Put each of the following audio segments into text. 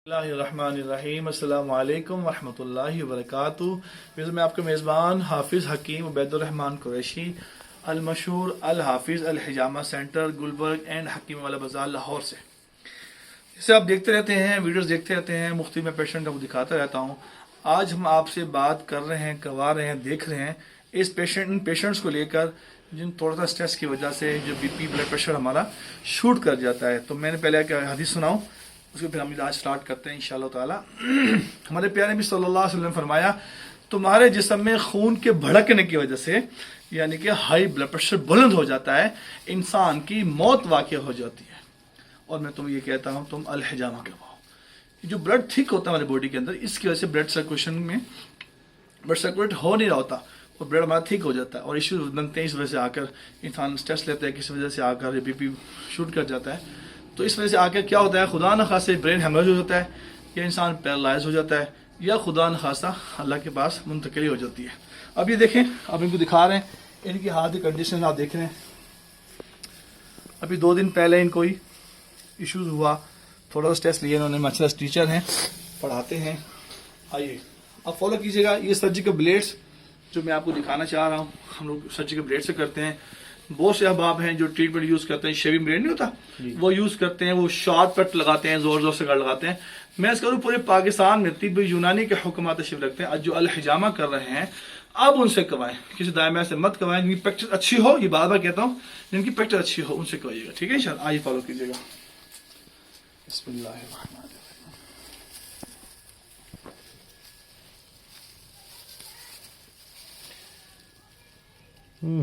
اللہ الرحمن الرحیم السلام علیکم ورحمۃ اللہ وبرکاتہ. میں آپ کا میزبان حافظ حکیم عبید الرحمن قریشی المشہور الحافظ الحجامہ سینٹر گلبرگ اینڈ حکیم والا بازار لاہور سے. جسے آپ دیکھتے رہتے ہیں ویڈیوز دیکھتے رہتے ہیں مختلف میں پیشنٹ کو دکھاتا رہتا ہوں. آج ہم آپ سے بات کر رہے ہیں کروا رہے ہیں دیکھ رہے ہیں ان پیشنٹس کو لے کر جن تھوڑا سا اسٹریس کی وجہ سے جو بی پی بلڈ پریشر ہمارا شوٹ کر جاتا ہے. تو میں نے پہلے حدیث سناؤں اس کو پھر ہم علاج سٹارٹ کرتے ہیں انشاءاللہ تعالی. ہمارے پیارے نبی صلی اللہ علیہ وسلم نے فرمایا تمہارے جسم میں خون کے بھڑکنے کی وجہ سے یعنی کہ ہائی بلڈ پریشر بلند ہو جاتا ہے, انسان کی موت واقع ہو جاتی ہے. اور میں تمہیں یہ کہتا ہوں تم الحجامہ کرواؤ. جو بلڈ ٹھیک ہوتا ہے ہمارے باڈی کے اندر اس کی وجہ سے بلڈ سرکولیشن میں بلڈ سرکولیٹ ہو نہیں رہا ہوتا اور بلڈ ہمارا ٹھیک ہو جاتا ہے اور ایشوز بنتے ہیں. اس وجہ سے آ کر انسان اسٹریس لیتا ہے, کسی وجہ سے آ کر بی پی شوٹ کر جاتا ہے. تو اس وجہ سے آ کے کیا ہوتا ہے خدا نخواستہ برین ہیمریج ہو جاتا ہے یا انسان پیرالائز ہو جاتا ہے یا خدا نخواستہ اللہ کے پاس منتقلی ہو جاتی ہے. اب یہ دیکھیں, اب ان کو دکھا رہے ہیں ان کی ہاتھ کی کنڈیشن آپ دیکھ رہے ہیں. ابھی 2 دن پہلے ان کوئی ایشوز ہوا, تھوڑا سا اسٹریس لیا انہوں نے. مچھرس ٹیچر ہیں, پڑھاتے ہیں. آئیے اب فالو کیجیے گا. یہ سرجیکل بلیڈس جو میں آپ کو دکھانا چاہ رہا ہوں ہم لوگ سرجیکل بلیڈ سے کرتے ہیں. بہت سے احباب ہیں جو ٹریٹمنٹ یوز کرتے ہیں, شیونگ بلیڈ نہیں ہوتا وہ یوز کرتے ہیں, وہ شارٹ کٹ لگاتے ہیں, زور زور سے کٹ لگاتے ہیں. میں اس کروں پورے پاکستان میں طب یونانی کے حکمات تشریف رکھتے ہیں. جو الحجامہ کر رہے ہیں اب ان سے کوائیں, کسی دائمہ سے مت کوائیں. جن کی پریکٹس اچھی ہو, یہ بار بار کہتا ہوں, جن کی پریکٹس اچھی ہو ان سے کوائیے گا. ٹھیک ہے انشاءاللہ. آئیے فالو کیجیے گا. بسم اللہ الرحمن الرحیم.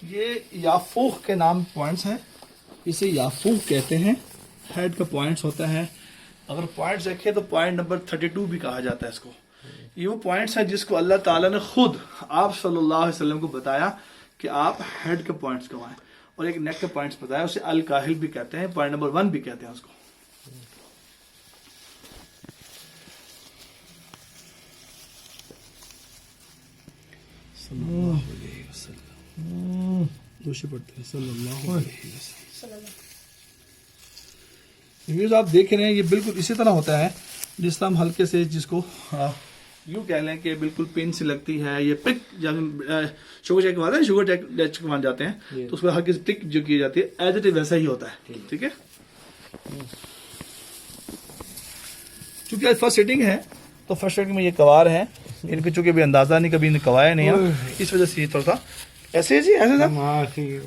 یہ یافوخ کے نام پوائنٹس ہیں, اسے یافوخ کہتے ہیں. ہیڈ کا پوائنٹس ہوتا ہے. اگر پوائنٹس دیکھیں تو پوائنٹ نمبر 32 بھی کہا جاتا ہے اس کو. یہ وہ پوائنٹس ہیں جس کو اللہ تعالیٰ نے خود آپ صلی اللہ علیہ وسلم کو بتایا کہ آپ ہیڈ کے پوائنٹس کوائیں, اور ایک نیک کے پوائنٹس بتایا, اسے الکاہل بھی کہتے ہیں, پوائنٹ نمبر 1 بھی کہتے ہیں اس کو. صلی اللہ علیہ وسلم دوشے پڑھتے ہیں صلی اللہ علیہ وسلم. ویڈیوز آپ دیکھ رہے ہیں یہ بالکل اسی طرح ہوتا ہے جس طرح ہم ہلکے سے جس کو یوں کہہ لیں کہ بالکل پین سی لگتی ہے. یہ پک جب شوگر چیک کرواتے ہیں, شوگر ٹیسٹ کروانے جاتے ہیں تو اس کو ہلکی سی پک جو کی جاتی ہے ایز اٹ ویسا ہی ہوتا ہے. ٹھیک ہے. چونکہ آج فرسٹ سیٹنگ ہے تو فرسٹ سیٹنگ میں یہ کوار ہیں, ان کو چونکہ ابھی اندازہ نہیں, کبھی انہیں کوایا نہیں ہے, اس وجہ سے یہ تھوڑا سا ایسے جی ایسے تھا.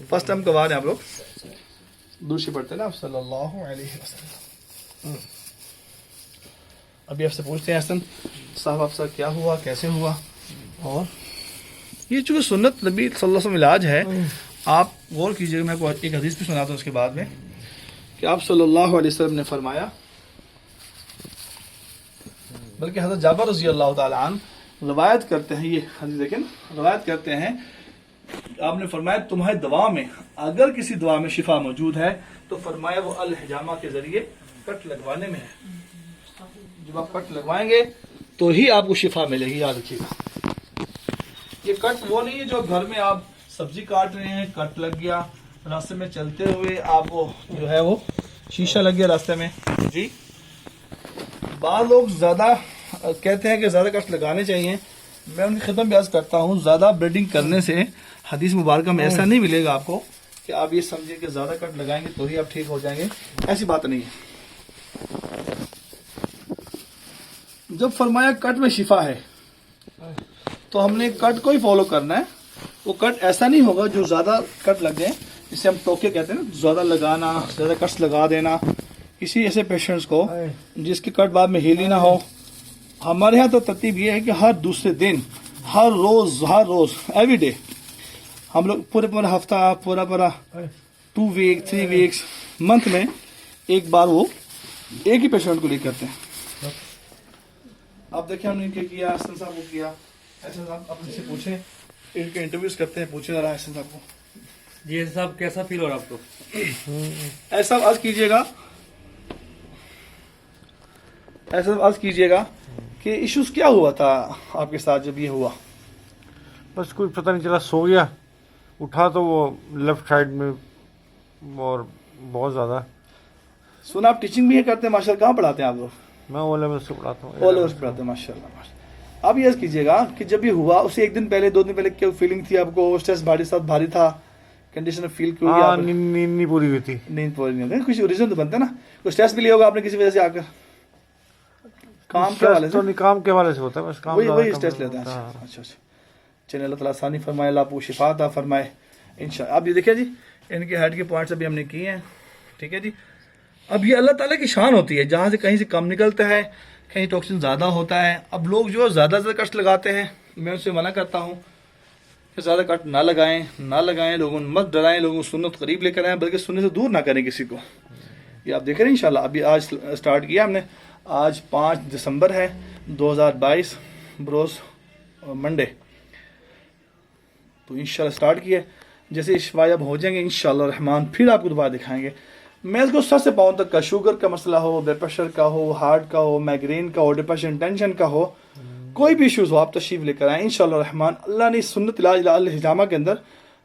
فرسٹ ٹائم کوا رہے ہیں آپ لوگ. دوسری پڑھتے ہیں نا آپ صلی اللہ علیہ وسلم. ابھی آپ سے پوچھتے ہیں احسن صاحب آپ سے کیا ہوا, کیسے ہوا. اور یہ چونکہ سنت نبی صلی اللہ علیہ وسلم علاج ہے, آپ غور کیجیے. میں کو ایک حدیث بھی سناتا ہوں اس کے بعد میں کہ آپ صلی اللہ علیہ وسلم نے فرمایا, بلکہ حضرت جابر رضی اللہ تعالی عنہ روایت کرتے ہیں, یہ حدیث دیکھیں روایت کرتے ہیں, آپ نے فرمایا تمہاری دوا میں اگر کسی دوا میں شفا موجود ہے تو فرمایا وہ الحجامہ کے ذریعے کٹ لگوانے میں ہے. جب آپ کٹ لگوائیں گے تو ہی آپ کو شفا ملے گی. یاد رکھیے گا یہ کٹ وہ نہیں ہے جو گھر میں آپ سبزی کاٹ رہے ہیں, کٹ لگ گیا, راستے میں چلتے ہوئے آپ کو جو ہے وہ شیشہ لگ گیا راستے میں. جی بعض لوگ زیادہ کہتے ہیں کہ زیادہ کٹ لگانے چاہیے. میں ان کی خدمت میں عرض کرتا ہوں زیادہ بلیڈنگ کرنے سے حدیث مبارکہ میں ایسا نہیں ملے گا آپ کو کہ آپ یہ سمجھیں کہ زیادہ کٹ لگائیں گے تو ہی آپ ٹھیک ہو جائیں گے. ایسی بات نہیں ہے. جب فرمایا کٹ میں شفا ہے تو ہم نے کٹ کو ہی فالو کرنا ہے. وہ کٹ ایسا نہیں ہوگا جو زیادہ کٹ لگ جائیں, جسے ہم ٹوکے کہتے ہیں نا, زیادہ لگانا, زیادہ کٹس لگا دینا. کسی ایسے پیشنٹس کو جس کی کٹ بعد میں ہیلی نہ ہو, ہمارے یہاں تو ترتیب یہ ہے کہ ہر دوسرے دن, ہر روز ایوری ڈے ہم لوگ پورا ہفتہ, پورا 2 ویک 3 ویکس منتھ میں ایک بار وہ ایک ہی پیشنٹ کو لے کرتے ہیں. آپ دیکھیں ہم نے کیا احسن صاحب کو کیا. احسن صاحب اپنے سے پوچھیں, ان کے انٹرویوز کرتے ہیں, پوچھیں ذرا احسن صاحب کو. جی صاحب کیسا فیل ہو رہا آپ کو؟ ایسا عرض کیجیے گا, ایسا عرض کیجیے گا کہ ایشوز کیا ہوا تھا آپ کے ساتھ جب یہ ہوا؟ بس کوئی پتہ نہیں چلا, سو گیا اٹھا تو وہ لیفٹ سائڈ میں اور بہت زیادہ. سنا آپ ٹیچنگ بھی کرتے ہیں ماشاء اللہ, کہاں پڑھاتے ہیں آپ لوگ؟ میں او لیول سے پڑھاتا ہوں. آل اوور پڑھاتے ہیں ماشاء اللہ. اب یہ کیجیے گا کہ جب یہ ہوا اسے ایک دن پہلے 2 دن پہلے کیا فیلنگ تھی آپ کو؟ اسٹریس بھاری تھا, کنڈیشن فیل کی ہوئی؟ ہاں, نیند نہیں پوری ہوئی تھی. نیند پوری نہیں ہوتی, کچھ ریزن تو بنتا ہے نا. کوئی اسٹریس بھی لیا ہوگا آپ نے کسی وجہ سے آ کر, کام کے حوالے سے؟ تو نہیں, کام کے حوالے سے ہوتا ہے بس. کام وہی اسٹریس لیتے ہیں. اچھا. چلیں, اللہ تعالیٰ آسانی فرمائے, اللہ آپ کو شفا عطا فرمائے انشاءاللہ. اب یہ دیکھیں جی, ان کے ہیڈ کے پوائنٹس ابھی ہم نے کیے ہیں, ٹھیک ہے جی. اب یہ اللہ تعالیٰ کی شان ہوتی ہے, جہاں سے کہیں سے کم نکلتا ہے, کہیں ٹاکسن زیادہ ہوتا ہے. اب لوگ جو زیادہ کٹ لگاتے ہیں, میں ان سے منع کرتا ہوں کہ زیادہ کٹ نہ لگائیں, لوگوں مت ڈرائیں, لوگوں سنت قریب لے کر آئیں, بلکہ سننے سے دور نہ کریں کسی کو. یہ آپ دیکھ رہے ہیں انشاءاللہ. ابھی آج سٹارٹ کیا ہم نے, آج 5 دسمبر ہے 2022, بروز منڈے. تو انشاءاللہ سٹارٹ کیا, جیسے شفا اب ہو جائیں گے انشاءاللہ الرحمن, پھر آپ کو دوبارہ دکھائیں گے. میں اس کو سر سے پاؤں تک کا, شوگر کا مسئلہ ہو, بلڈ پریشر کا ہو, ہارٹ کا ہو, مائگرین کا ہو, ڈپریشن ٹینشن کا ہو, کوئی بھی ایشوز ہو, آپ تشریف لے کر آئیں انشاءاللہ الرحمن. اللہ نے سنت علاج الحجامہ کے اندر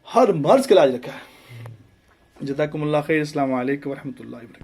ہر مرض کا علاج رکھا ہے. جزاکم اللہ خیر. السلام علیکم ورحمۃ اللہ وبرکاتہ.